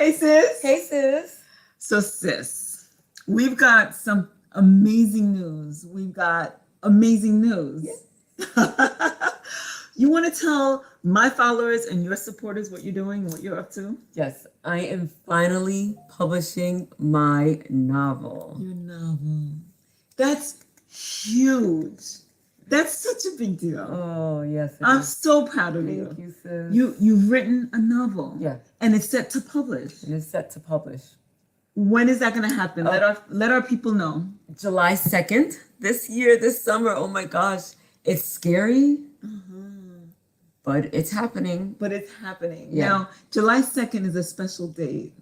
Hey, sis. Hey, sis. So, sis, we've got some amazing news. You want to tell my followers and your supporters what you're doing and what you're up to? Yes, I am finally publishing my novel. Your novel. That's huge. That's such a big deal. Oh, yes. I'm so proud of you. Thank you, sis. You've written a novel. Yeah. And it's set to publish. It is set to publish. When is that going to happen? Let our people know. July 2nd, this year, this summer. Oh my gosh. It's scary, but it's happening. Yeah. Now, July 2nd is a special date.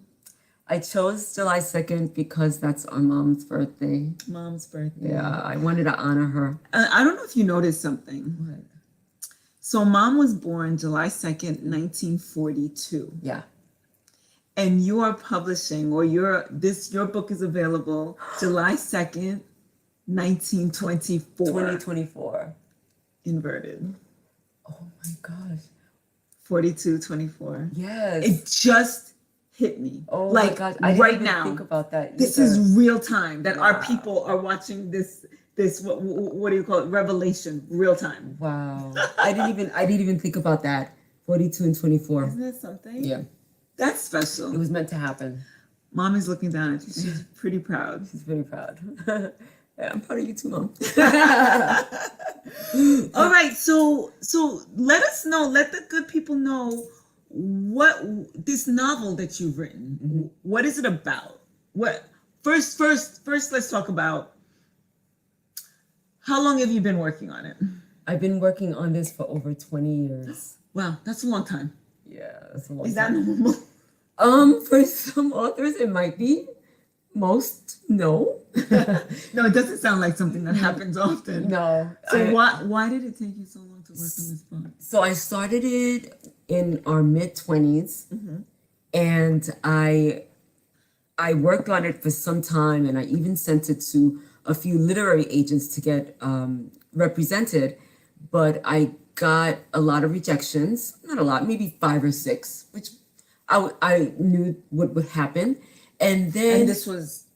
I chose July 2nd because that's our mom's birthday. Mom's birthday. Yeah, I wanted to honor her. I don't know if you noticed something. What? So Mom was born July 2nd, 1942. Yeah. And you are publishing, or your book is available July 2nd, 1924. 2024. Inverted. Oh my gosh. 42-24. Yes. It just hit me. Oh like, my gosh. I didn't right even now. think about that either. This is real time that our Wow. people are watching this what do you call it? Revelation, real time. Wow. I didn't even think about that. 42 and 24. Isn't that something? Yeah. That's special. It was meant to happen. Mom is looking down at you. She's pretty proud. She's very proud. Yeah, I'm proud of you too, Mom. All right, so let us know, let the good people know what this novel that you've written. What is it about? What first let's talk about how long have you been working on it? I've been working on this for over 20 years. Wow, that's a long time. Yeah, that's a long Is time. that normal? For some authors it might be. Most no. No, it doesn't sound like something that happens often. No. So why did it take you so long to work on this book? So I started it in our mid-20s, and I worked on it for some time, and I even sent it to a few literary agents to get represented, but I got a lot of rejections. Not a lot, maybe 5 or 6, which I knew what would happen. And this was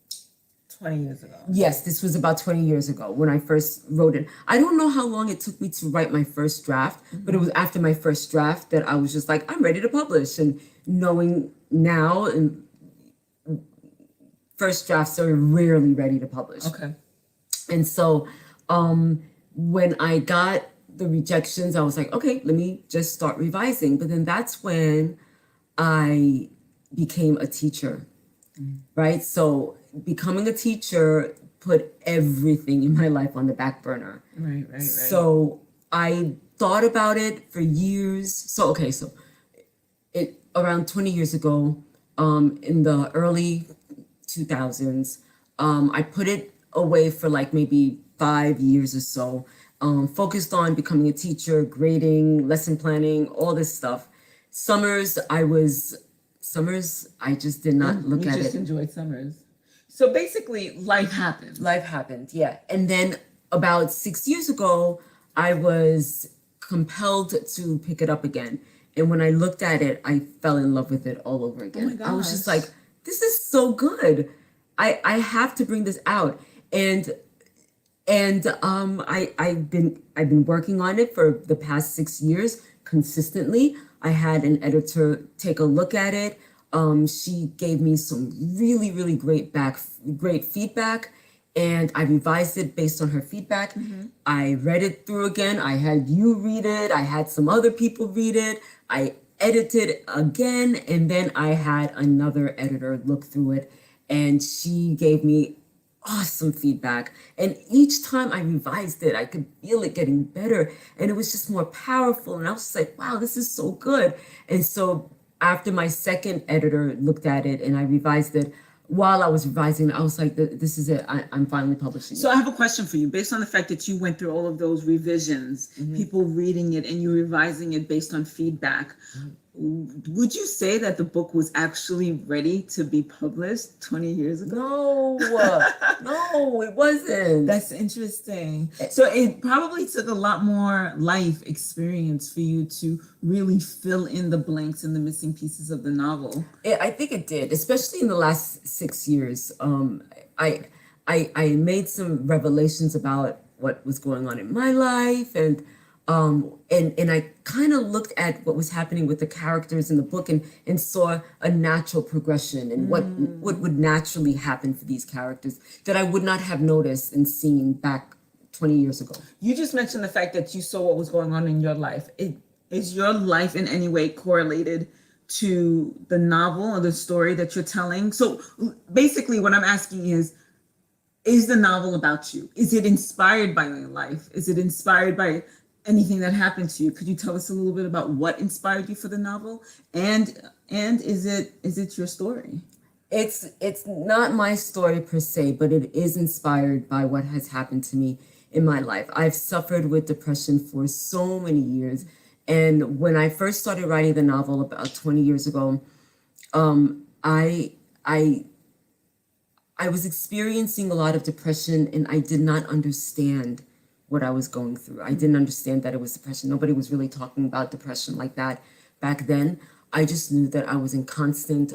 20 years ago. Yes, this was about 20 years ago when I first wrote it. I don't know how long it took me to write my first draft, but it was after my first draft that I was just like, I'm ready to publish. And knowing now, and first drafts are rarely ready to publish. Okay. And so when I got the rejections, I was like, okay, let me just start revising. But then that's when I became a teacher. Right? So becoming a teacher put everything in my life on the back burner. Right. So I thought about it for years. So it around 20 years ago, in the early 2000s, I put it away for like maybe 5 years or so, focused on becoming a teacher, grading, lesson planning, all this stuff. Summers, I just did not look at it. You just enjoyed summers. So basically, life happened. Life happened, yeah. And then about 6 years ago, I was compelled to pick it up again. And when I looked at it, I fell in love with it all over again. Oh my gosh. I was just like, this is so good. I have to bring this out. And I've been working on it for the past 6 years consistently. I had an editor take a look at it. She gave me some really, really great feedback, and I revised it based on her feedback. I read it through again. I had you read it. I had some other people read it. I edited again, and then I had another editor look through it, and she gave me awesome feedback. And each time I revised it, I could feel it getting better, and it was just more powerful. And I was just like, wow, this is so good. And so after my second editor looked at it and I revised it, while I was revising, I was like, this is it. I'm finally publishing it. So I have a question for you. Based on the fact that you went through all of those revisions, people reading it and you revising it based on feedback, would you say that the book was actually ready to be published 20 years ago? No, it wasn't. That's interesting. So it probably took a lot more life experience for you to really fill in the blanks and the missing pieces of the novel. I think it did, especially in the last 6 years. I made some revelations about what was going on in my life, and I kind of looked at what was happening with the characters in the book, and saw a natural progression and what would naturally happen for these characters that I would not have noticed and seen back 20 years ago. You just mentioned the fact that you saw what was going on in your life. Is your life in any way correlated to the novel or the story that you're telling? So basically what I'm asking is the novel about you? Is it inspired by your life? Is it inspired by anything that happened to you? Could you tell us a little bit about what inspired you for the novel? And is it your story? It's not my story per se, but it is inspired by what has happened to me in my life. I've suffered with depression for so many years. And when I first started writing the novel about 20 years ago, I was experiencing a lot of depression, and I did not understand what I was going through. I didn't understand that it was depression. Nobody was really talking about depression like that back then. I just knew that I was in constant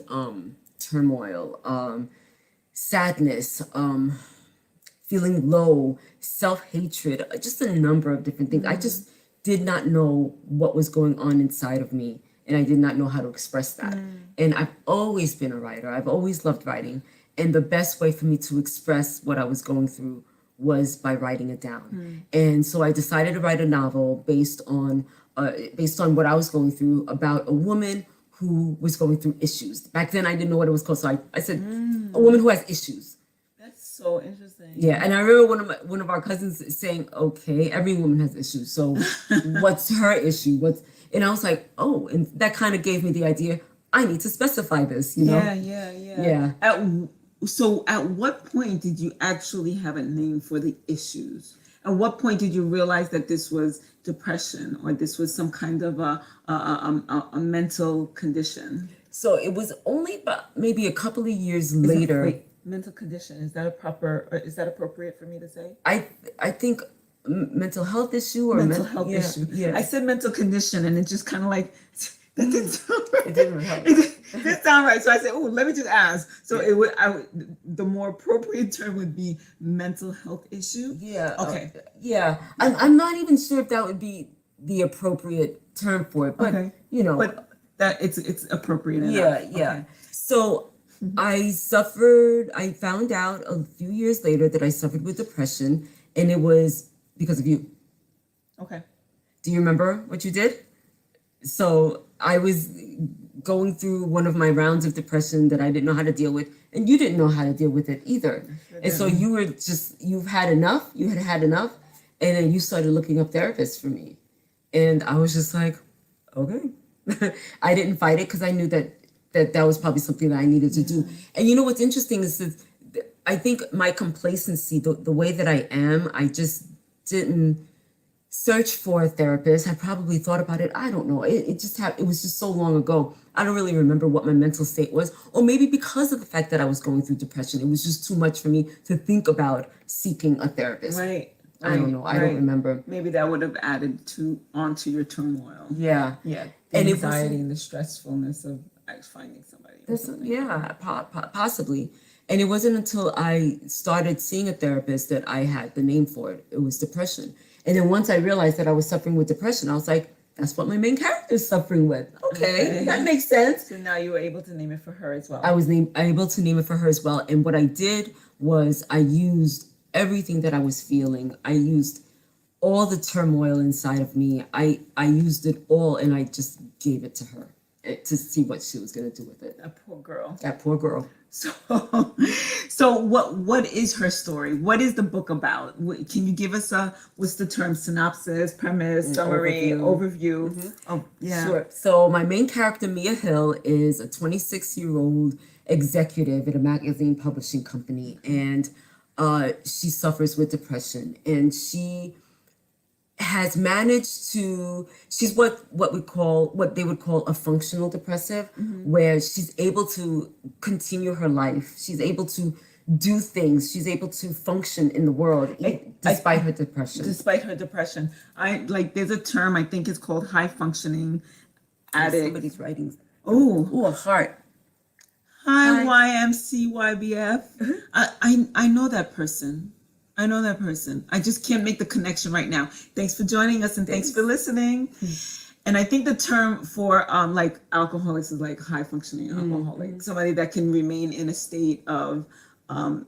turmoil, sadness, feeling low, self-hatred, just a number of different things. I just did not know what was going on inside of me, and I did not know how to express that. And I've always been a writer. I've always loved writing. And the best way for me to express what I was going through was by writing it down. And so I decided to write a novel based on what I was going through, about a woman who was going through issues. Back then, I didn't know what it was called, so I said, a woman who has issues. That's so interesting. Yeah, and I remember one of our cousins saying, "Okay, every woman has issues. So, what's her issue? And I was like, "Oh," and that kind of gave me the idea. I need to specify this. You know? Yeah. So at what point did you actually have a name for the issues? At what point did you realize that this was depression, or this was some kind of a mental condition? So it was only about maybe a couple of years later. Mental condition, is that appropriate for me to say? I think mental health issue or mental health issue. Yeah. I said mental condition, and it just kind of like that didn't sound right. It didn't help. It didn't sound right. So I said, "Oh, let me just ask." So the more appropriate term would be mental health issue. Yeah. Okay. I'm not even sure if that would be the appropriate term for it, but but that it's appropriate enough. Yeah. Okay. So I found out a few years later that I suffered with depression, and it was because of you. Okay. Do you remember what you did? So I was going through one of my rounds of depression that I didn't know how to deal with, and you didn't know how to deal with it either. And so you've had enough, and then you started looking up therapists for me. And I was just like, okay. I didn't fight it because I knew that was probably something that I needed to do. And you know what's interesting is that I think my complacency, the way that I am, I just didn't search for a therapist. I probably thought about it. I don't know. It was just so long ago. I don't really remember what my mental state was, or maybe because of the fact that I was going through depression, it was just too much for me to think about seeking a therapist. Right. I don't know. I don't remember. Maybe that would have added onto your turmoil. Yeah. The anxiety and the stressfulness of finding somebody. Possibly. And it wasn't until I started seeing a therapist that I had the name for it. It was depression. And then once I realized that I was suffering with depression, I was like, that's what my main character is suffering with. Okay, that makes sense. So now you were able to name it for her as well. I was able to name it for her as well. And what I did was I used everything that I was feeling. I used all the turmoil inside of me. I used it all, and I just gave it to her to see what she was going to do with it. That poor girl. That poor girl. So what is her story? What is the book about? Can you give us what's the term? Synopsis, premise, summary, overview? Mm-hmm. Sure. So my main character, Mia Hill, is a 26-year-old executive at a magazine publishing company, and she suffers with depression, and she has managed to, she's what they would call a functional depressive, where she's able to continue her life. She's able to do things. She's able to function in the world despite her depression. Despite her depression, there's a term I think it's called high functioning addict. Somebody's writing. Oh, A heart. hi YMCYBF. I know that person. I know that person. I just can't make the connection right now. Thanks for joining us and thanks for listening. And I think the term for like alcoholics is like high functioning alcoholic, somebody that can remain in a state of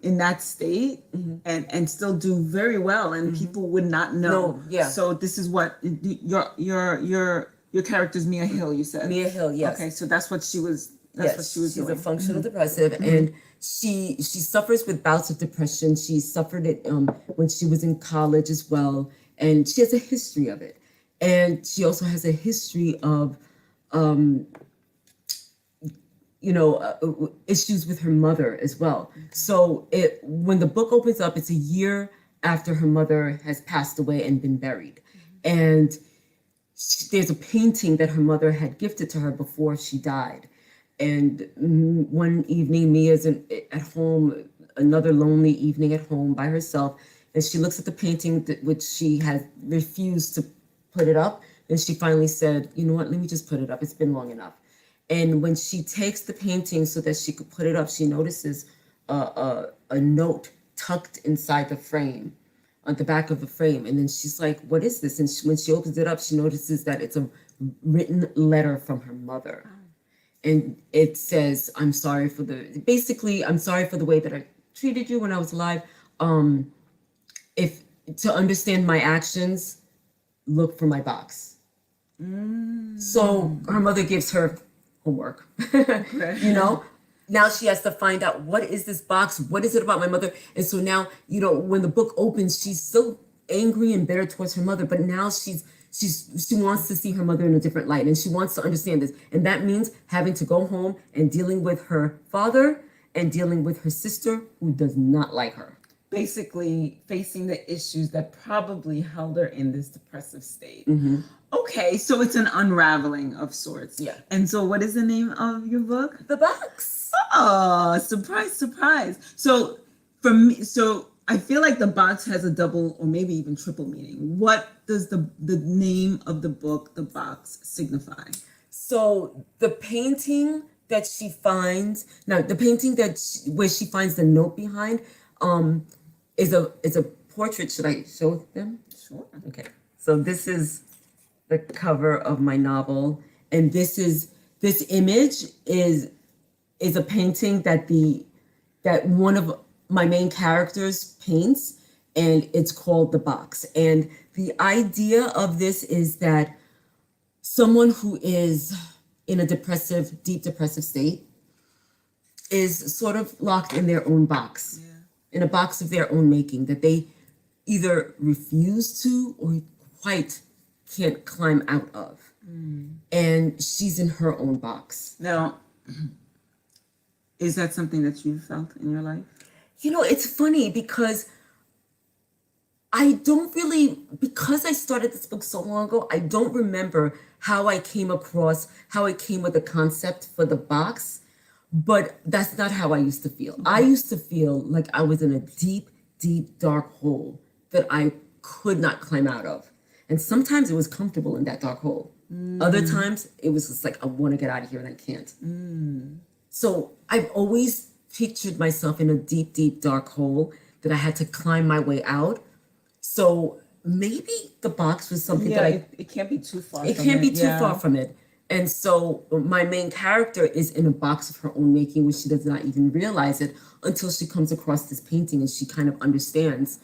in that state and still do very well, and people would not know. So this is what your character's Mia Hill, you said. Mia Hill, yes. Okay, so that's what she was. That's what she was doing. She's a functional depressive, and she suffers with bouts of depression. She suffered it when she was in college as well, and she has a history of it. And she also has a history of, issues with her mother as well. So when the book opens up, it's a year after her mother has passed away and been buried, and there's a painting that her mother had gifted to her before she died. And one evening, Mia's at home, another lonely evening at home by herself, and she looks at the painting which she has refused to put it up. And she finally said, you know what, let me just put it up. It's been long enough. And when she takes the painting so that she could put it up, she notices a note tucked inside the frame, on the back of the frame. And then she's like, what is this? And when she opens it up, she notices that it's a written letter from her mother. And it says, I'm sorry for the way that I treated you when I was alive. If to understand my actions, look for my box. So her mother gives her homework. Now she has to find out, what is this box? What is it about my mother? And so now, when the book opens, she's so angry and bitter towards her mother, but now she wants to see her mother in a different light, and she wants to understand this. And that means having to go home and dealing with her father and dealing with her sister, who does not like her. Basically facing the issues that probably held her in this depressive state. Okay, so it's an unraveling of sorts. Yeah. And so what is the name of your book? The box. Oh, surprise. So for me, I feel like the box has a double or maybe even triple meaning. What does the name of the book, The Box, signify? So the painting that she finds, where she finds the note behind, is a portrait. Should I show them? Sure. Okay. So this is the cover of my novel, and this image is a painting that one of my main characters paints, and it's called The Box. And the idea of this is that someone who is in a deep depressive state is sort of locked in their own box, in a box of their own making, that they either refuse to or quite can't climb out of. And she's in her own box. Now, is that something that you felt in your life? It's funny because because I started this book so long ago, I don't remember how I came with the concept for the box, but that's not how I used to feel. I used to feel like I was in a deep, deep, dark hole that I could not climb out of. And sometimes it was comfortable in that dark hole. Other times it was just like, I want to get out of here and I can't. So I've always pictured myself in a deep, deep, dark hole that I had to climb my way out. So maybe the box was something it can't be too far. It can't be too far from it. And so my main character is in a box of her own making, which she does not even realize it until she comes across this painting and she kind of understands,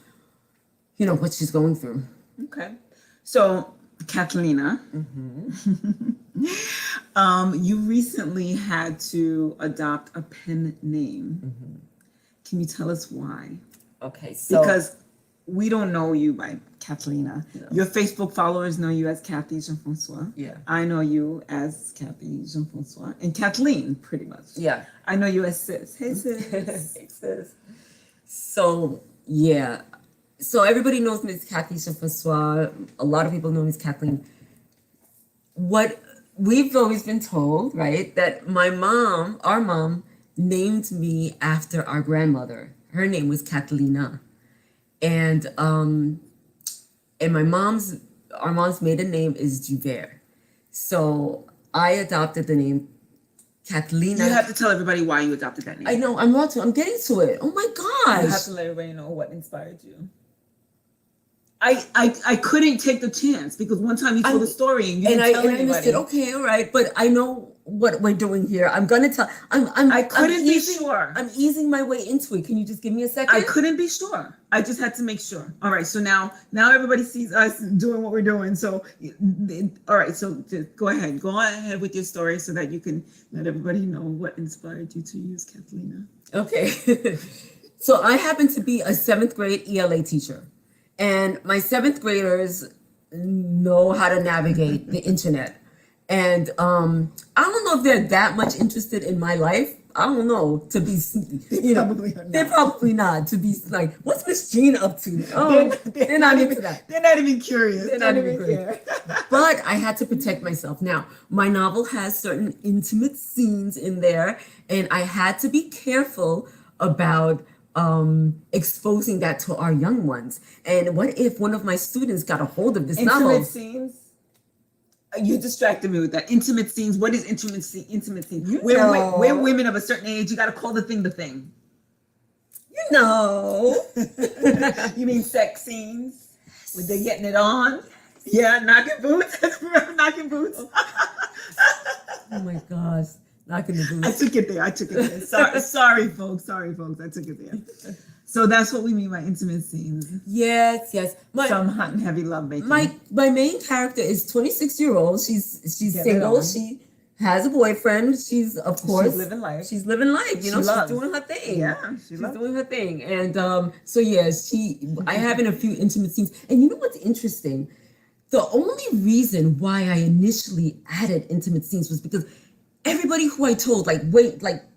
what she's going through. Okay. So, Cathelina, you recently had to adopt a pen name. Can you tell us why? Okay, so because we don't know you by Cathelina. No. Your Facebook followers know you as Cathy Jean-François. Yeah. I know you as Cathy Jean-François. And Kathleen, pretty much. Yeah. I know you as Sis. Hey, Sis. Hey, Sis. So, yeah. So everybody knows me as Cathy Francois. A lot of people know me as Kathleen. What we've always been told, right, that our mom, named me after our grandmother. Her name was Cathelina, and our mom's maiden name is Duvert. So I adopted the name Cathelina. You have to tell everybody why you adopted that name. I know, I'm about to. I'm getting to it. Oh my gosh. You have to let everybody know what inspired you. I couldn't take the chance because one time you told a story and you didn't tell anybody. I missed it. Okay, all right, but I know what we're doing here. I'm gonna tell. I couldn't be sure. I'm easing my way into it. Can you just give me a second? I couldn't be sure. I just had to make sure. All right, so now everybody sees us doing what we're doing. So, all right, so just go ahead with your story so that you can let everybody know what inspired you to use Cathelina. Okay, so I happen to be a 7th grade ELA teacher. And my 7th graders know how to navigate the internet. And I don't know if they're that much interested in my life. I don't know, to be, they're probably not, to be like, what's Miss Jean up to? Oh, they're not into that. They're not even curious. They're not even curious. But I had to protect myself. Now, my novel has certain intimate scenes in there, and I had to be careful about exposing that to our young ones. And what if one of my students got a hold of this novel? Intimate scenes? You distracted me with that. Intimate scenes. What is intimate scenes? We're women of a certain age. You got to call the thing. You know. You mean sex scenes? Were they getting it on? Yeah, knocking boots. Remember knocking boots? Oh my gosh. Knocking the boots. I took it there. Sorry, folks. I took it there. So that's what we mean by intimate scenes. Yes. Some hot and heavy love making. My main character is 26-year-old. She's single. She has a boyfriend. She's living life. She's living life. She's doing her thing. Yeah, she's doing her thing. And I have in a few intimate scenes. And you know what's interesting? The only reason why I initially added intimate scenes was because everybody who I told,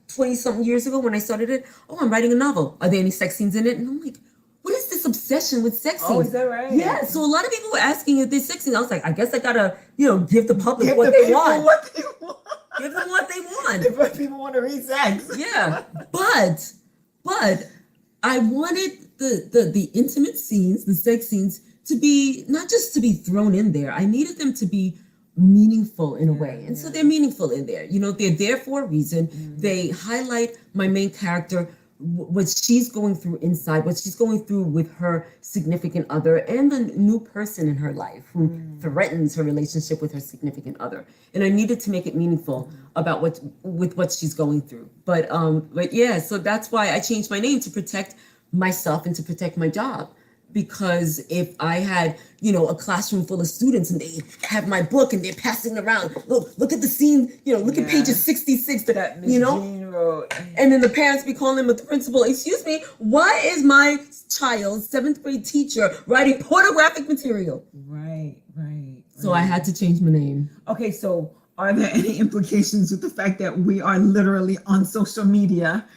20-something years ago when I started it, I'm writing a novel. Are there any sex scenes in it? And I'm like, what is this obsession with sex scenes? Oh, is that right? Yeah. So a lot of people were asking if there's sex scenes. I was like, I guess I gotta, give the public what they want. Give them what they want. If people want to read sex. Yeah. But I wanted the intimate scenes, the sex scenes, to be not just to be thrown in there. I needed them to be meaningful in a way. And so they're meaningful in there. They're there for a reason. They highlight my main character, what she's going through inside, what she's going through with her significant other and the new person in her life who threatens her relationship with her significant other. And I needed to make it meaningful about what she's going through. But yeah, so that's why I changed my name, to protect myself and to protect my job. Because if I had, a classroom full of students and they have my book and they're passing it around, look at the scene, look at pages 66, that Ms. Jean wrote. And then the parents be calling the principal, excuse me, why is my child's 7th grade teacher writing pornographic material? Right. So I had to change my name. Okay, so are there any implications with the fact that we are literally on social media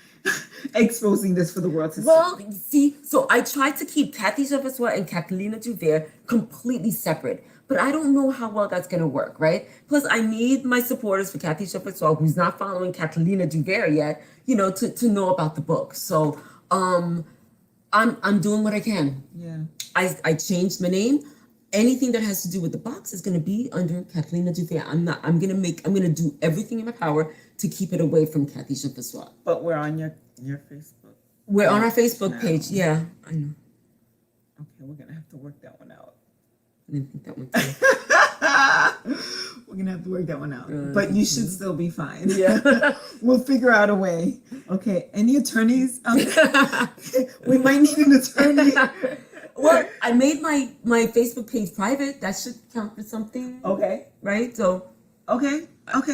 exposing this for the world to see? Well, see, so I tried to keep Cathy Francois and Cathelina Duvert completely separate, but I don't know how well that's going to work, right? Plus, I need my supporters for Cathy Francois, who's not following Cathelina Duvert yet, to know about the book. So, I'm doing what I can. Yeah. I changed my name. Anything that has to do with the box is going to be under Cathelina Duvert. I'm going to do everything in my power to keep it away from Cathy Francois. But we're on your Facebook. We're on our Facebook page. Yeah, I know. Okay, we're going to have to work that one out. I didn't think that one through. We're going to have to work that one out. But you should still be fine. Yeah. We'll figure out a way. Okay, any attorneys? We might need an attorney. Well, I made my Facebook page private. That should count for something. Okay. Right? So. Okay,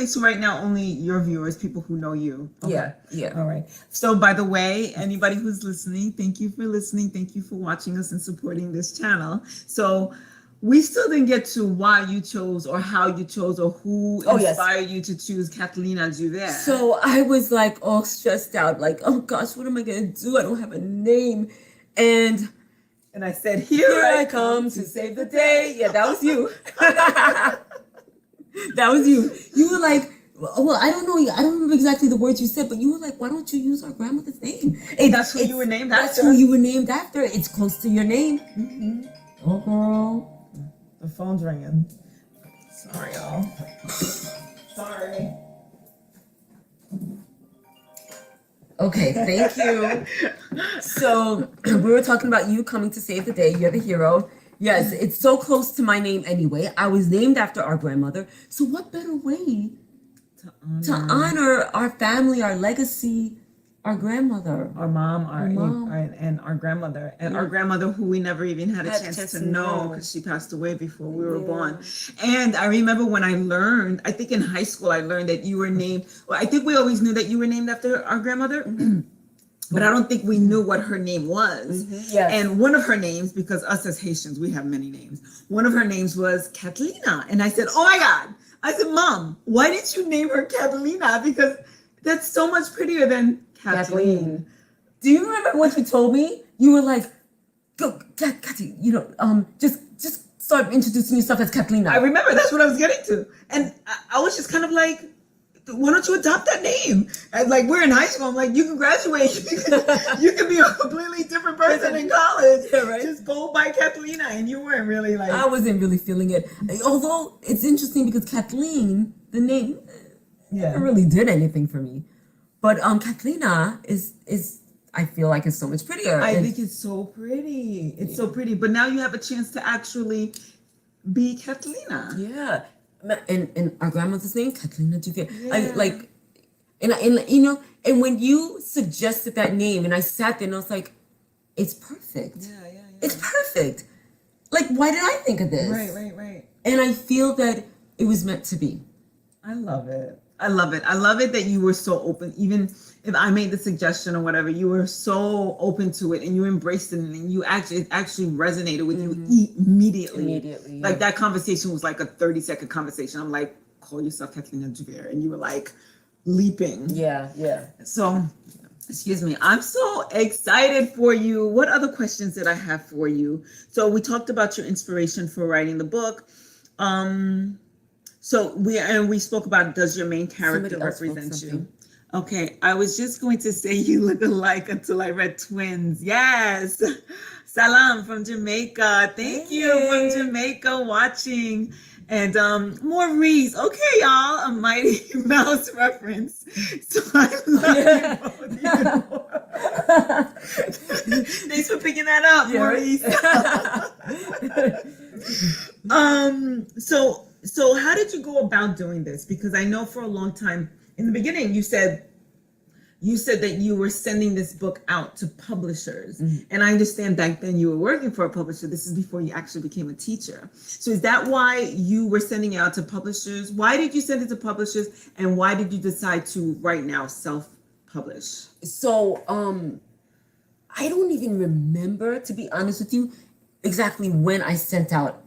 so right now only your viewers, people who know you. Okay. Yeah. All right. So by the way, anybody who's listening, thank you for listening. Thank you for watching us and supporting this channel. So we still didn't get to why you chose or how you chose or who inspired you to choose Cathelina Duvert. So I was like all stressed out, like, oh gosh, what am I going to do? I don't have a name. And And I said, Here I come to save the day. Yeah, that was you. That was you. You were like, well, I don't know. I don't remember exactly the words you said, but you were like, why don't you use our grandmother's name? That's who you were named after. That's who you were named after. It's close to your name. Mm-hmm. Oh, girl. The phone's ringing. Sorry, y'all. Sorry. Okay, thank you. So we were talking about you coming to save the day. You're the hero. Yes, it's so close to my name anyway. I was named after our grandmother. So what better way to honor our family, our legacy, our grandmother, our mom, mom. and our grandmother, and our grandmother who we never even had a chance to know because she passed away before we were born. And I remember when I learned, I think in high school I learned that you were named. Well, I think we always knew that you were named after our grandmother. But I don't think we knew what her name was. Yes. And one of her names, because us as Haitians, we have many names. One of her names was Cathelina. And I said, oh my God. I said, Mom, why didn't you name her Cathelina? Because that's so much prettier than Kathleen. Do you remember what you told me? You were like, go, Cathy, just start introducing yourself as Cathelina. I remember, that's what I was getting to. And I was just kind of like, why don't you adopt that name? And like, we're in high school. I'm like, you can graduate. You can be a completely different person in college. Yeah, right? Just go by Cathelina. And you weren't really like. I wasn't really feeling it. Although it's interesting because Kathleen, the name, never really did anything for me. But Cathelina is I feel like it's so much prettier. I think it's so pretty. It's so pretty. But now you have a chance to actually be Cathelina. Yeah. And our grandmother's name, Cathelina Duvert. Yeah. And when you suggested that name, and I sat there and I was like, it's perfect. Yeah. It's perfect. Like, why did I think of this? Right. And I feel that it was meant to be. I love it. I love it that you were so open. Even if I made the suggestion or whatever, you were so open to it and you embraced it and you it actually resonated with you immediately. Like that conversation was like a 30-second conversation. I'm like, call yourself Cathelina Duvert. And you were like leaping. Yeah. So, excuse me. I'm so excited for you. What other questions did I have for you? So we talked about your inspiration for writing the book. So we spoke about, does your main character represent you? Okay, I was just going to say you look alike until I read twins. Yes. Salam from Jamaica. Thank you from Jamaica watching. And Maurice. Okay, y'all, a Mighty Mouse reference. So I love you both even more. Thanks for picking that up, Maurice. So how did you go about doing this? Because I know for a long time, in the beginning, you said that you were sending this book out to publishers. And I understand back then you were working for a publisher. This is before you actually became a teacher. So is that why you were sending it out to publishers? Why did you send it to publishers? And why did you decide to right now self-publish? So I don't even remember, to be honest with you, exactly when I sent out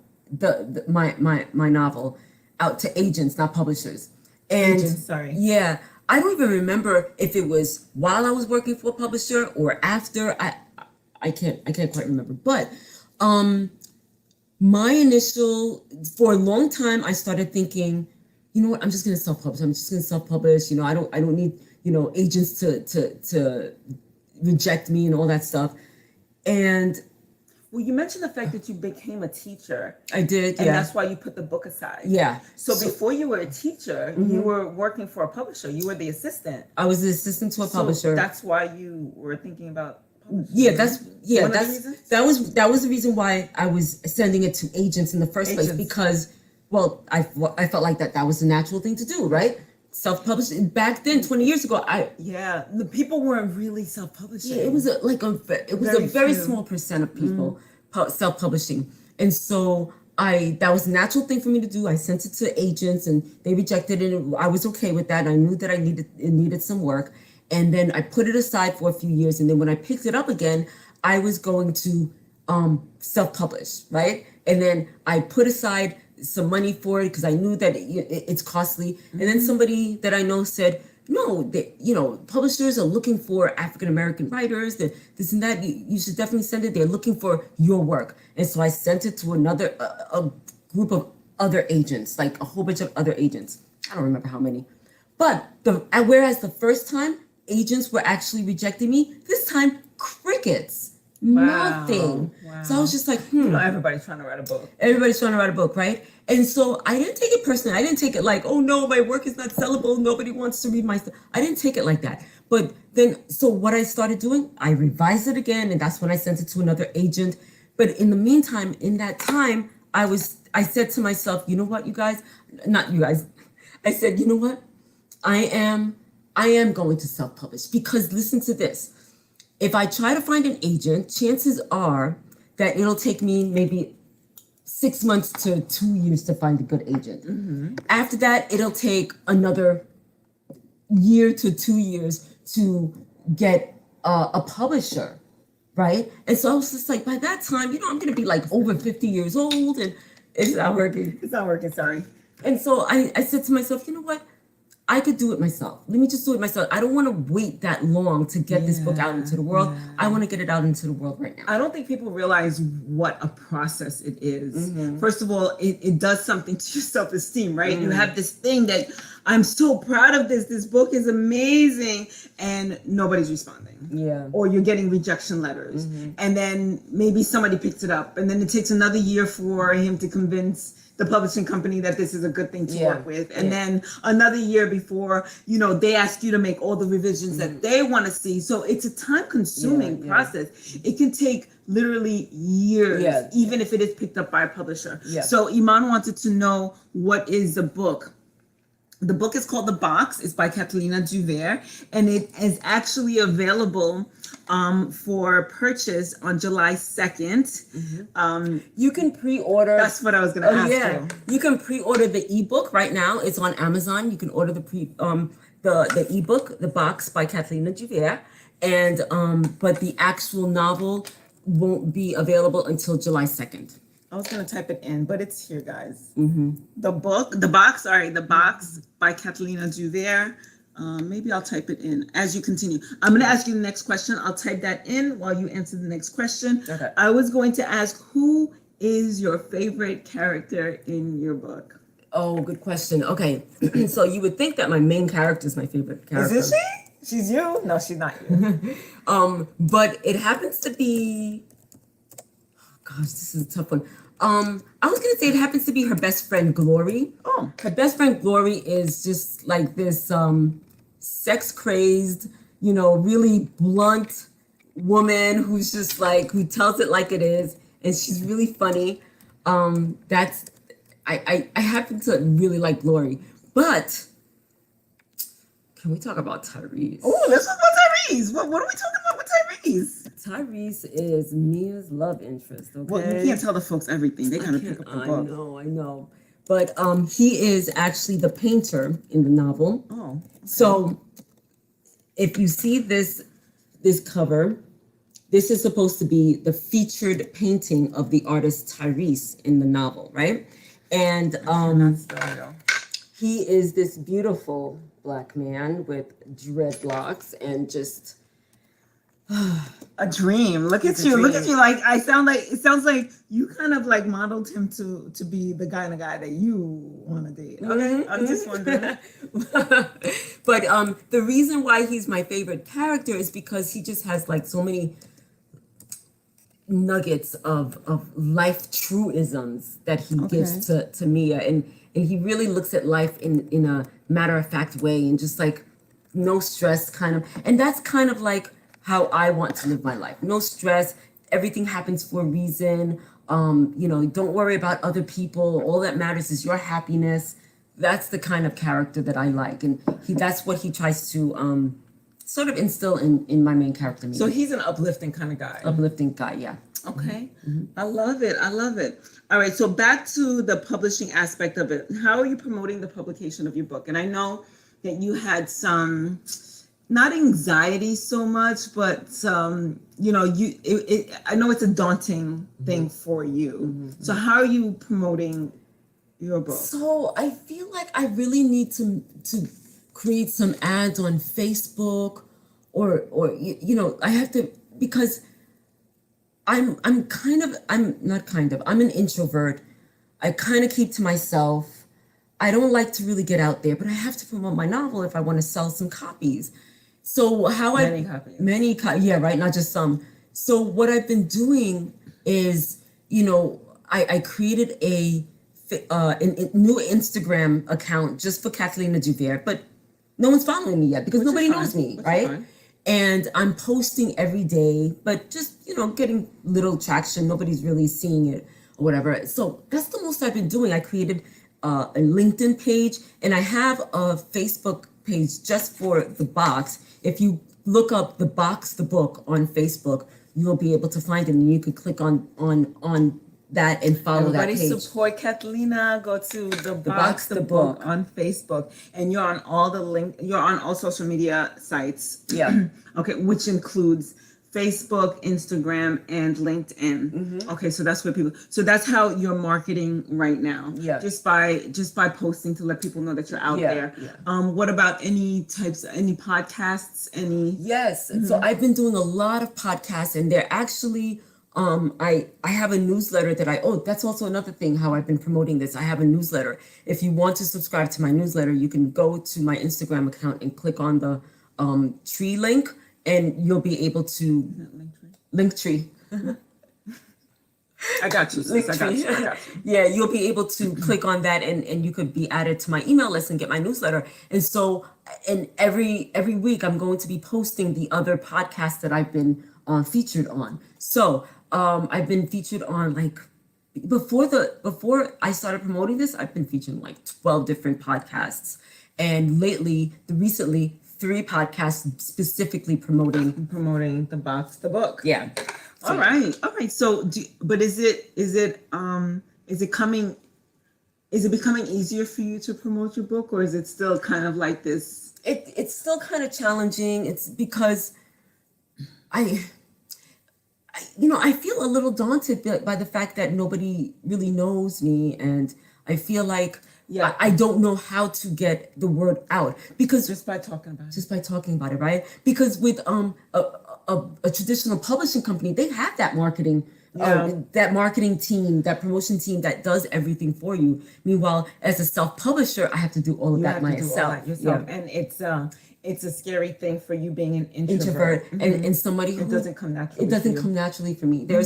my novel out to agents, not publishers. And agents, sorry. Yeah, I don't even remember if it was while I was working for a publisher or after. I can't quite remember. But my initial, for a long time, I started thinking, you know what, I'm just gonna self-publish. I don't need, agents to reject me and all that stuff. And well, you mentioned the fact that you became a teacher. I did, and that's why you put the book aside. Yeah. So before you were a teacher, you were working for a publisher. You were the assistant. I was the assistant to a publisher. That's why you were thinking about publishing. That was the reason why I was sending it to agents in the first place, because, well, I felt like that was the natural thing to do, right? Self-publishing back then, 20 years ago. The people weren't really self-publishing. Yeah, it was a very small percent of people self-publishing, and so that was a natural thing for me to do. I sent it to agents, and they rejected it. And I was okay with that. And I knew that it needed some work, and then I put it aside for a few years. And then when I picked it up again, I was going to self-publish, right? And then I put aside some money for it because I knew that it's costly. And then somebody that I know said, no, publishers are looking for African American writers, this and that. You should definitely send it. They're looking for your work. And so I sent it to another, a group of other agents, like a whole bunch of other agents. I don't remember how many. But whereas the first time agents were actually rejecting me, this time crickets. Nothing. Wow. So I was just like, everybody's trying to write a book. Everybody's trying to write a book, right? And so I didn't take it personally. I didn't take it like, oh no, my work is not sellable. Nobody wants to read my stuff. I didn't take it like that. But then, so what I started doing, I revised it again, and that's when I sent it to another agent. But in the meantime, in that time, I said to myself, you know what, you guys, not you guys. I said, you know what? I am going to self-publish, because listen to this. If I try to find an agent, chances are that it'll take me maybe 6 months to 2 years to find a good agent. Mm-hmm. After that, it'll take another year to 2 years to get a publisher, right? And so I was just like, by that time, I'm going to be like over 50 years old, and it's not working. It's not working, sorry. And so I said to myself, you know what? I could do it myself. Let me just do it myself. I don't want to wait that long to get this book out into the world. Yeah. I want to get it out into the world right now. I don't think people realize what a process it is. Mm-hmm. First of all, it does something to your self-esteem, right? Mm-hmm. You have this thing that I'm so proud of this. This book is amazing, and nobody's responding. Yeah. Or you're getting rejection letters. Mm-hmm. And then maybe somebody picks it up, and then it takes another year for him to convince the publishing company that this is a good thing to work with. And then another year before, they ask you to make all the revisions that they want to see. So it's a time consuming process. It can take literally years, even if it is picked up by a publisher. Yeah. So Iman wanted to know, what is the book? The book is called The Box. It's by Cathelina Duvert, and it is actually available for purchase on July 2nd. Mm-hmm. You can pre-order. That's what I was going to ask you. You can pre-order the ebook right now. It's on Amazon. You can order the ebook, The Box by Cathelina Duvert, and but the actual novel won't be available until July 2nd. I was going to type it in, but it's here, guys. Mm-hmm. The Box by Cathelina Duvert. Maybe I'll type it in as you continue. I'm going to ask you the next question. I'll type that in while you answer the next question. Okay. I was going to ask, who is your favorite character in your book? Oh, good question. Okay. So you would think that my main character is my favorite character. Is it she? She's you? No, she's not you. But it happens to be... Gosh, this is a tough one. I was gonna say it happens to be her best friend Glory. Oh, her best friend Glory is just like this sex crazed, really blunt woman who's just like, who tells it like it is, and she's really funny. I happen to really like Glory, but can we talk about Tyrese? Oh, let's talk about Tyrese. What are we talking about with Tyrese? Tyrese is Mia's love interest, okay? Well, you can't tell the folks everything. They kind of pick up the book. I know. But he is actually the painter in the novel. Oh. Okay. So if you see this cover, this is supposed to be the featured painting of the artist Tyrese in the novel, right? And he is this beautiful Black man with dreadlocks and just a dream. Look at you. Look at you. Like it sounds like you kind of like modeled him to be the guy that you want to date. Okay. Mm-hmm. I'm just wondering. But the reason why he's my favorite character is because he just has like so many nuggets of life truisms that he gives to Mia, and he really looks at life in a matter-of-fact way, and just like no stress kind of, and that's kind of like how I want to live my life. No stress, everything happens for a reason. Don't worry about other people. All that matters is your happiness. That's the kind of character that I like, and that's what he tries to sort of instill in my main character. So he's an uplifting kind of guy. Uplifting guy, yeah. Okay. Mm-hmm. I love it. All right. So back to the publishing aspect of it. How are you promoting the publication of your book? And I know that you had some, not anxiety so much, but some, I know it's a daunting thing for you. Mm-hmm. So how are you promoting your book? So I feel like I really need to create some ads on Facebook, or I have to, because I'm an introvert. I kind of keep to myself. I don't like to really get out there, but I have to promote my novel if I want to sell some copies. So how Many copies. yeah, right, not just some. So what I've been doing is, I created a new Instagram account just for Cathelina Duvert, but no one's following me yet because Which is nobody fine. knows me, Which is right? fine. And I'm posting every day, but just, getting little traction. Nobody's really seeing it or whatever. So that's the most I've been doing. I created a LinkedIn page, and I have a Facebook page just for the box. If you look up the box, the book on Facebook, you'll be able to find it, and you can click on that and follow Everybody that page. support Cathelina. Go to the box, Box, the the book book. on Facebook, and you're on you're on all social media sites. Yeah. Okay, which includes Facebook, Instagram, and LinkedIn. Okay, so that's where so that's how you're marketing right now. Yeah. Just by posting to let people know that you're out Yeah, there. yeah. What about any podcasts, Yes. So I've been doing a lot of podcasts, and they're actually I have a newsletter that that's also another thing how I've been promoting this. I have a newsletter. If you want to subscribe to my newsletter, you can go to my Instagram account and click on the tree link, and you'll be able to link tree. I got you. Sis. I got you. Yeah, you'll be able to click on that, and you could be added to my email list and get my newsletter. And so, and every week I'm going to be posting the other podcasts that I've been featured on. So I've been featured on, like, before I started promoting this, I've been featured on like 12 different podcasts, and recently 3 podcasts specifically promoting the box, the book. Yeah. All right. So, but is it becoming easier for you to promote your book, or is it still kind of like this? It's still kind of challenging. It's because I feel a little daunted by the fact that nobody really knows me, and I feel like I don't know how to get the word out, because Just by talking about it. Right? Because with a traditional publishing company, they have that marketing team, that promotion team that does everything for you. Meanwhile, as a self-publisher, I have to do all of that myself. Yourself. And it's a scary thing for you being an introvert. And somebody who it doesn't come naturally. It doesn't come naturally for me. There are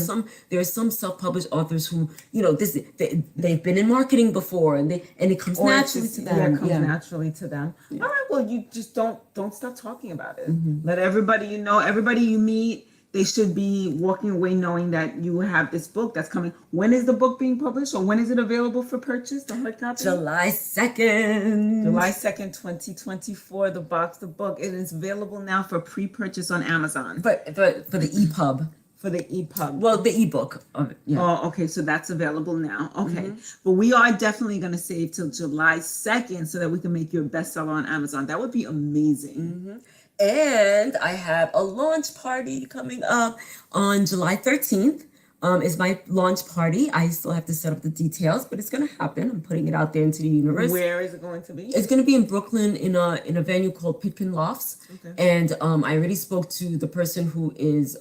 some self-published authors who, they've been in marketing before, and it comes naturally to them. Yeah, it comes naturally to them. All right, well, you just don't stop talking about it. Let everybody everybody you meet, they should be walking away knowing that you have this book that's coming. When is the book being published, or when is it available for purchase, the hard copy? July 2nd. July 2nd, 2024, the box, the book. It is available now for pre-purchase on Amazon. But for the EPUB. For the EPUB. Well, the ebook. Oh, okay. So that's available now. Okay. But we are definitely going to save till July 2nd so that we can make you a bestseller on Amazon. That would be amazing. And I have a launch party coming up on July 13th. Is my launch party. I still have to set up the details, but it's going to happen. I'm putting it out there into the universe. Where is it going to be? It's going to be in Brooklyn in a venue called Pitkin Lofts. Okay. And I already spoke to the person who's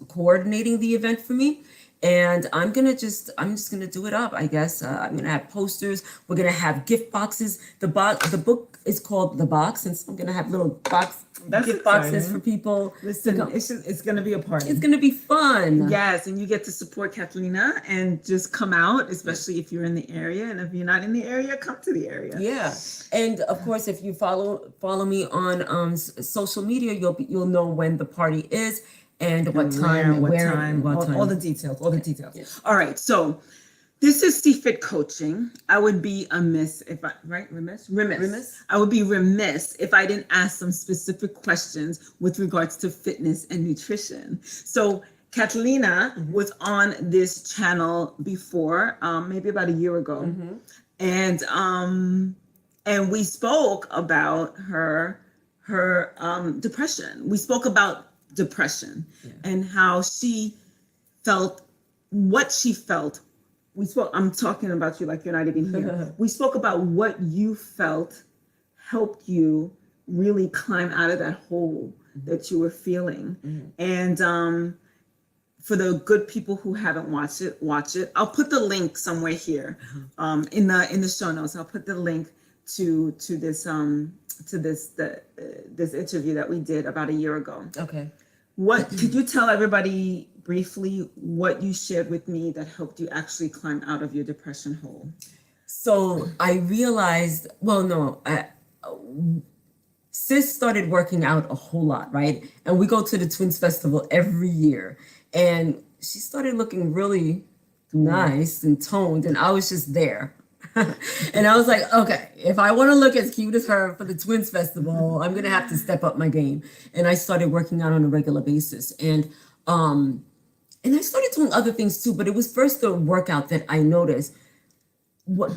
coordinating the event for me. And I'm just gonna do it up, I guess. I'm gonna have posters. We're gonna have gift boxes. The book is called The Box, and so I'm gonna have little gift boxes for people. Listen, it's gonna be a party. It's gonna be fun. Yes, and you get to support Cathelina and just come out, especially if you're in the area. And if you're not in the area, come to the area. Yeah, and of course, if you follow me on social media, you'll know when the party is. And what time, all the details. Yes. All right, so this is CFIT coaching. I would be remiss. I would be remiss if I didn't ask some specific questions with regards to fitness and nutrition. So Cathelina was on this channel before, maybe about a year ago, and we spoke about her depression. We spoke about depression and how she felt, what she felt. I'm talking about you like you're not even here. We spoke about what you felt helped you really climb out of that hole that you were feeling. And for the good people who haven't watched it, watch it. I'll put the link somewhere here in the show notes. I'll put the link to this this interview that we did about a year ago. Okay. What could you tell everybody briefly what you shared with me that helped you actually climb out of your depression hole? So I realized, well, no, Sis started working out a whole lot, right? And we go to the Twins Festival every year. And she started looking really nice and toned, and I was just there. And I was like, okay, if I want to look as cute as her for the Twins Festival, I'm gonna have to step up my game. And I started working out on a regular basis. And I started doing other things too, but it was first the workout that I noticed.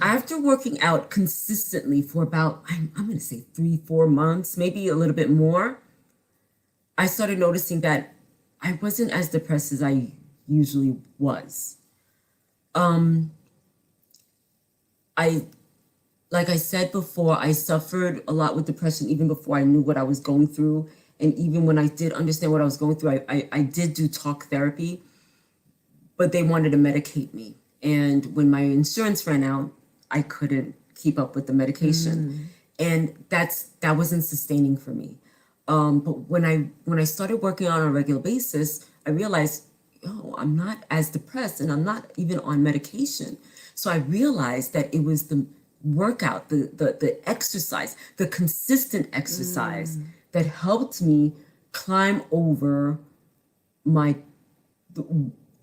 After working out consistently for about, I'm going to say 3-4 months, maybe a little bit more, I started noticing that I wasn't as depressed as I usually was. Like I said before, I suffered a lot with depression even before I knew what I was going through. And even when I did understand what I was going through, I did do talk therapy, but they wanted to medicate me. And when my insurance ran out, I couldn't keep up with the medication. And that wasn't sustaining for me. But when I started working on a regular basis, I realized, oh, I'm not as depressed and I'm not even on medication. So I realized that it was the workout, the exercise, the consistent exercise that helped me climb over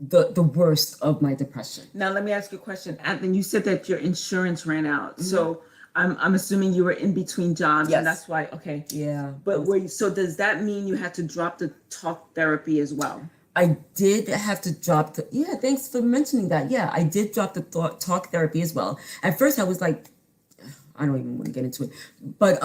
the worst of my depression. Now, let me ask you a question. Anthony, you said that your insurance ran out. So I'm assuming you were in between jobs. Yes. And that's why, okay. Yeah. But so does that mean you had to drop the talk therapy as well? I did have to drop yeah, thanks for mentioning that. Yeah, I did drop the talk therapy as well. At first I was like, I don't even want to get into it. But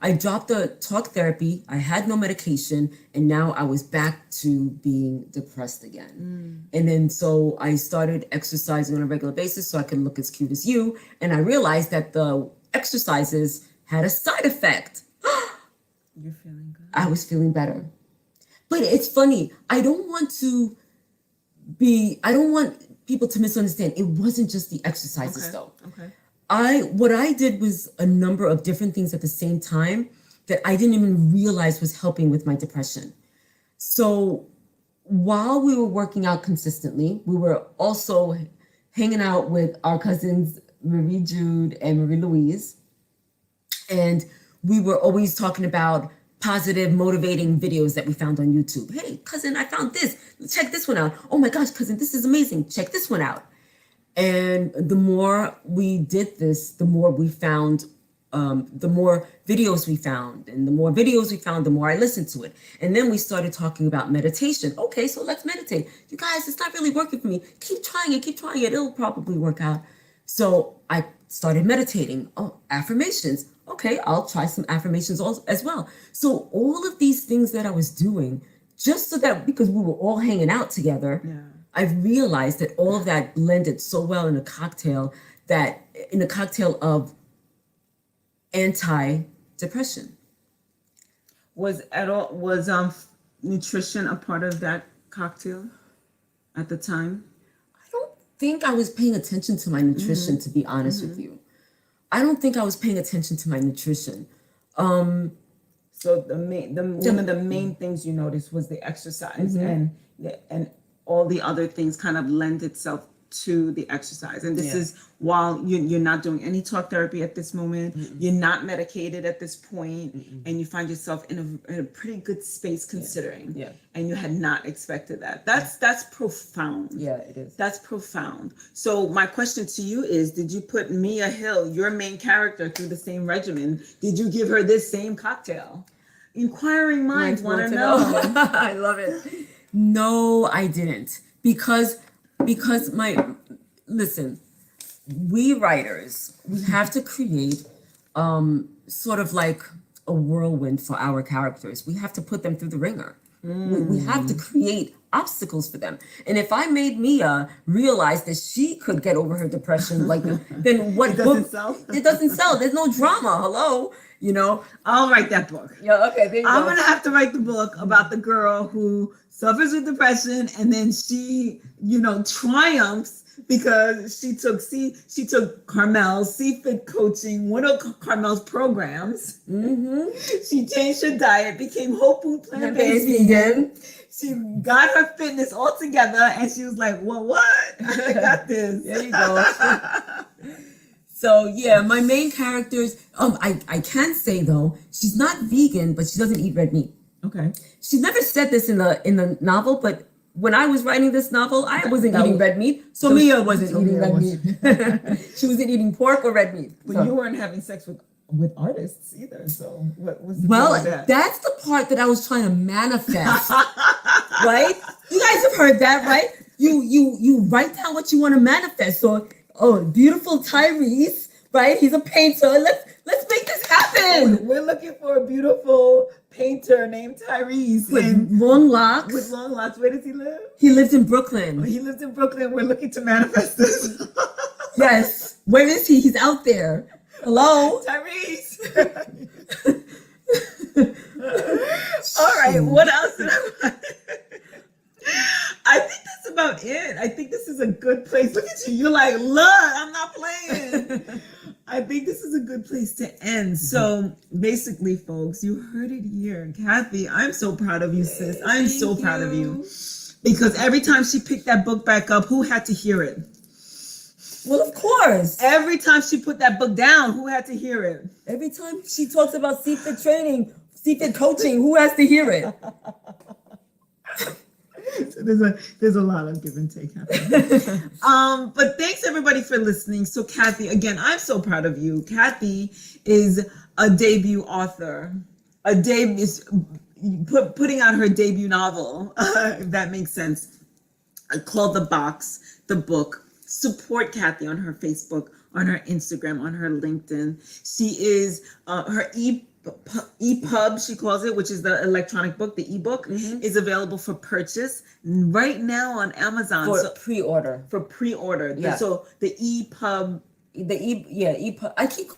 I dropped the talk therapy. I had no medication, and now I was back to being depressed again. And then so I started exercising on a regular basis so I could look as cute as you. And I realized that the exercises had a side effect. You're feeling good. I was feeling better. But it's funny. I don't want people to misunderstand. It wasn't just the exercises though. Okay. What I did was a number of different things at the same time that I didn't even realize was helping with my depression. So while we were working out consistently, we were also hanging out with our cousins, Marie Jude and Marie Louise. And we were always talking about positive, motivating videos that we found on YouTube. Hey, cousin, I found this. Check this one out. Oh my gosh, cousin, this is amazing. Check this one out. And the more we did this, the more we found, the more videos we found. And the more videos we found, the more I listened to it. And then we started talking about meditation. Okay, so let's meditate. You guys, it's not really working for me. Keep trying it. It'll probably work out. So I started meditating. Oh, affirmations. Okay, I'll try some affirmations as well. So all of these things that I was doing, just so that, because we were all hanging out together, I've realized that all of that blended so well in a cocktail of anti-depression. Was nutrition a part of that cocktail at the time? I don't think I was paying attention to my nutrition, to be honest with you. I don't think I was paying attention to my nutrition. So one of the main things you noticed was the exercise, and all the other things kind of lend itself to the exercise. And this is while you're not doing any talk therapy at this moment, you're not medicated at this point, and you find yourself in a pretty good space considering. And you had not expected that. That's profound. Yeah, it is. That's profound. So my question to you is, did you put Mia Hill, your main character, through the same regimen? Did you give her this same cocktail? Inquiring minds want to know. I love it. No, I didn't. Because listen, we writers, we have to create sort of like a whirlwind for our characters. We have to put them through the ringer. We have to create obstacles for them. And if I made Mia realize that she could get over her depression, like, then what It doesn't book? sell? It doesn't sell. There's no drama. Hello, you know. I'll write that book. Yeah. Okay. There you I'm go. gonna have to write the book about the girl who suffers with depression and then she, triumphs because she took Carmel's CFIT coaching, one of Carmel's programs. Mm-hmm. She changed her diet, became whole food plant-based Vegan. She got her fitness all together and she was like, well, what? I got this. There you go. So yeah, my main characters, I can say though, she's not vegan, but she doesn't eat red meat. Okay. She never said this in the novel, but when I was writing this novel, I wasn't eating red meat. So Mia wasn't eating red meat. She wasn't eating pork or red meat. But you weren't having sex with artists either. So what was the well, deal with that? That's the part that I was trying to manifest. Right? You guys have heard that, right? You write down what you want to manifest. So, beautiful Tyrese, right? He's a painter. Let's make this happen. We're looking for a beautiful painter named Tyrese With long locks. With long locks. Where does he live? He lives in Brooklyn. He lives in Brooklyn. We're looking to manifest this. Yes. Where is he? He's out there. Hello? Tyrese. All right. What else did I think that's about it. I think this is a good place. Look at you. You're like, look, I'm not playing. I think this is a good place to end. So basically, folks, you heard it here. Cathy, I'm so proud of you, sis. I'm so proud of you. Because every time she picked that book back up, who had to hear it? Well, of course. Every time she put that book down, who had to hear it? Every time she talks about CFIT training, CFIT coaching, who has to hear it? So there's a lot of give and take happening. But thanks everybody for listening. So Cathy, again, I'm so proud of you. Cathy is a debut author. Putting out her debut novel, if that makes sense. Called The Box, the book. Support Cathy on her Facebook, on her Instagram, on her LinkedIn. She is her EPUB, she calls it, which is the electronic book, the ebook, is available for purchase right now on Amazon. For pre-order. For pre-order. Yeah. So the EPUB. EPUB. I keep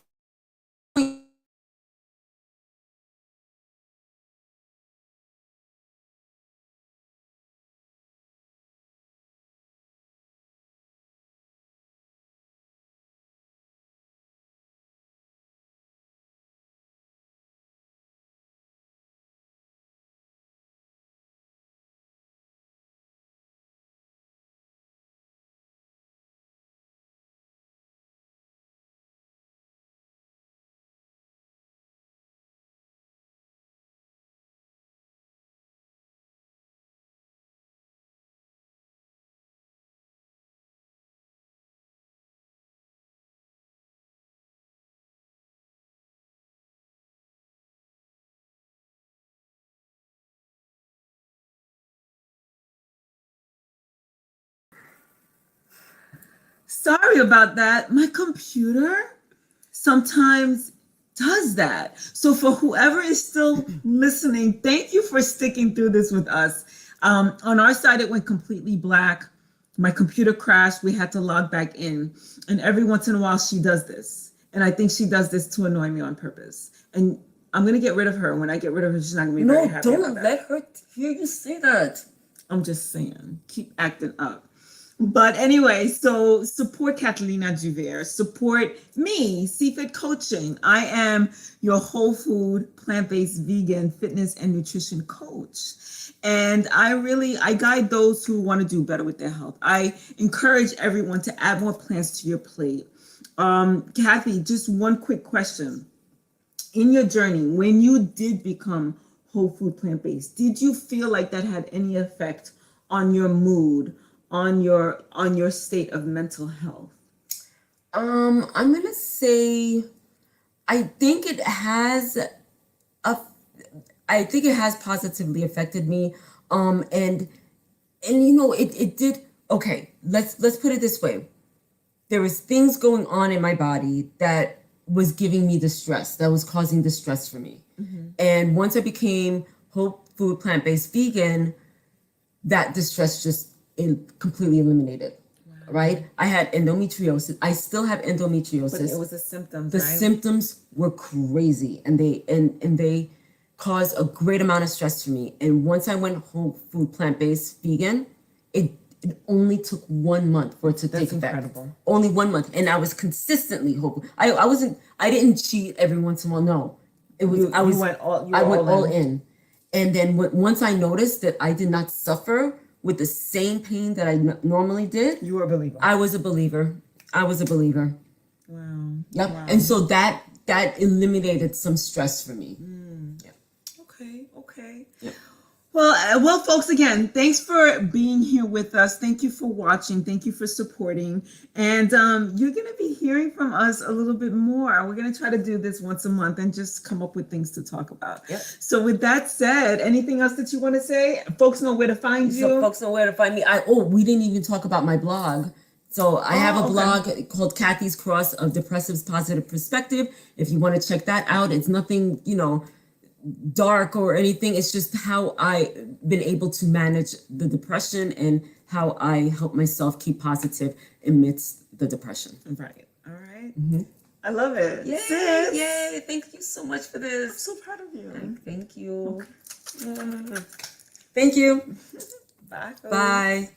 Sorry about that. My computer sometimes does that. So for whoever is still listening, thank you for sticking through this with us. On our side, it went completely black. My computer crashed. We had to log back in. And every once in a while, she does this. And I think she does this to annoy me on purpose. And I'm going to get rid of her. When I get rid of her, she's not going to be very happy about that. No, don't let her hear you say that. I'm just saying, keep acting up. But anyway, so support Cathelina Duvert, support me, CFIT Coaching. I am your whole food, plant-based, vegan, fitness, and nutrition coach. And I guide those who want to do better with their health. I encourage everyone to add more plants to your plate. Cathy, just one quick question. In your journey, when you did become whole food, plant-based, did you feel like that had any effect on your mood, on your state of mental health? I'm gonna say, I think it has positively affected me. And it did. Okay, let's put it this way. There was things going on in my body that was giving me distress, that was causing distress for me. And once I became whole food plant-based vegan, that distress just completely eliminated. Right? I had endometriosis. I still have endometriosis. But it was the symptoms, The right? symptoms were crazy, and they caused a great amount of stress for me. And once I went whole food plant-based vegan, it only took 1 month for it to take effect. Incredible. Only 1 month, and I was consistently hoping. I didn't cheat every once in a while. No, it was You went all in. And then once I noticed that I did not suffer with the same pain that I normally did, You were a believer. I was a believer. Wow. Yep. Wow. And so that eliminated some stress for me. Yeah. Okay. Yep. Well, folks, again, thanks for being here with us. Thank you for watching. Thank you for supporting. And you're going to be hearing from us a little bit more. We're going to try to do this once a month and just come up with things to talk about. Yep. So with that said, anything else that you want to say? Folks know where to find you. So folks know where to find me. We didn't even talk about my blog. So I have a blog called Cathy's Cross of Depressive's Positive Perspective. If you want to check that out, it's nothing, dark or anything. It's just how I've been able to manage the depression and how I help myself keep positive amidst the depression. Right. All right. Mm-hmm. I love it. Yay. Sis. Yay. Thank you so much for this. I'm so proud of you. Thank you. Okay. Thank you. Bye. Bye.